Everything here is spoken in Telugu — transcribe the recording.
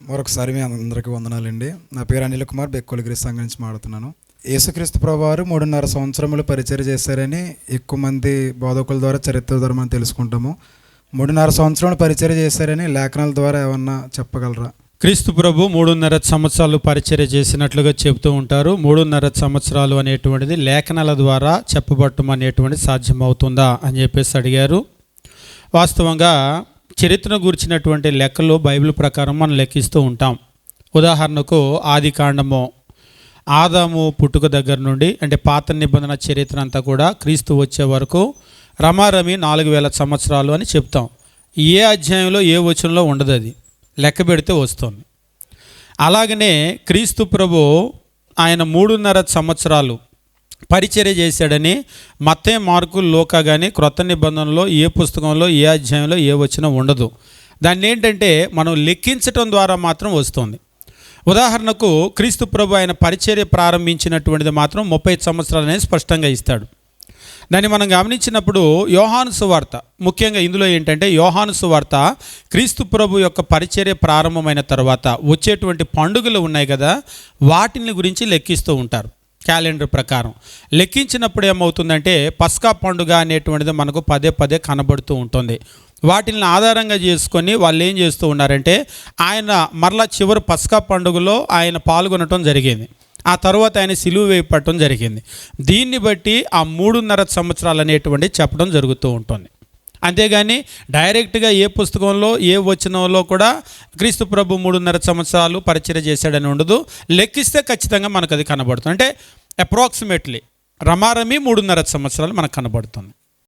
మరొకసారి మీ అందరికీ వందనాలండి. నా పేరు అనిల్ కుమార్, బెక్కోలిగిరి సంఘం నుంచి మాట్లాడుతున్నాను. యేసుక్రీస్తు ప్రభువారు 3.5 సంవత్సరములు పరిచర్య చేశారని ఎక్కువ మంది బోధకుల ద్వారా చరిత్ర ద్వారా మనం తెలుసుకుంటాము. 3.5 సంవత్సరాలు పరిచర్య చేశారని లేఖనాల ద్వారా ఏమన్నా చెప్పగలరా? క్రీస్తు ప్రభు 3.5 సంవత్సరాలు పరిచర్య చేసినట్లుగా చెబుతూ ఉంటారు. 3.5 సంవత్సరాలు అనేటువంటిది లేఖనాల ద్వారా చెప్పబట్టం అనేటువంటిది సాధ్యమవుతుందా అని చెప్పేసి అడిగారు. వాస్తవంగా చరిత్రను గురించినటువంటి లెక్కలు బైబిల్ ప్రకారం మనం లెక్కిస్తూ ఉంటాం. ఉదాహరణకు ఆది కాండము, ఆదాము పుట్టుక దగ్గర నుండి, అంటే పాత నిబంధన చరిత్ర అంతా కూడా క్రీస్తు వచ్చే వరకు రమారమి 4000 సంవత్సరాలు అని చెప్తాం. ఏ అధ్యాయంలో ఏ వచనంలో ఉండదు, అది లెక్క పెడితే వస్తుంది. అలాగనే క్రీస్తు ప్రభు ఆయన 3.5 సంవత్సరాలు పరిచర్య చేశాడని మత్తయి, మార్కు, లూకా కానీ క్రొత్త నిబంధనలో ఏ పుస్తకంలో ఏ అధ్యాయంలో ఏ వచనం ఉండదు. దాన్ని ఏంటంటే మనం లెక్కించటం ద్వారా మాత్రం వస్తుంది. ఉదాహరణకు క్రీస్తు ప్రభు ఆయన పరిచర్య ప్రారంభించినటువంటిది మాత్రం 30 సంవత్సరాలు అనేది స్పష్టంగా ఇస్తాడు. దాన్ని మనం గమనించినప్పుడు యోహాను సువార్త, ముఖ్యంగా ఇందులో ఏంటంటే యోహాను సువార్త క్రీస్తు ప్రభు యొక్క పరిచర్య ప్రారంభమైన తర్వాత వచ్చేటువంటి పండుగలు ఉన్నాయి కదా, వాటిని గురించి లెక్కిస్తూ ఉంటారు. క్యాలెండర్ ప్రకారం లెక్కించినప్పుడు ఏమవుతుందంటే పస్కా పండుగ అనేటువంటిది మనకు పదే పదే కనబడుతూ ఉంటుంది. వాటిని ఆధారంగా చేసుకొని వాళ్ళు ఏం చేస్తూ ఉన్నారంటే ఆయన మరలా చివరి పస్కా పండుగలో ఆయన పాల్గొనటం జరిగింది. ఆ తర్వాత ఆయన సిలువ వేయపడటం జరిగింది. దీన్ని బట్టి ఆ 3.5 సంవత్సరాలు అనేటువంటి చెప్పడం జరుగుతూ ఉంటుంది. అంతేగాని డైరెక్ట్గా ఏ పుస్తకంలో ఏ వచనంలో కూడా క్రీస్తు ప్రభు 3.5 సంవత్సరాలు పరిచర్య చేశాడని ఉండదు. లెక్కిస్తే ఖచ్చితంగా మనకు అది కనబడుతుంది. అంటే అప్రాక్సిమేట్లీ రమారమి 3.5 సంవత్సరాలు మనకు కనబడుతుంది.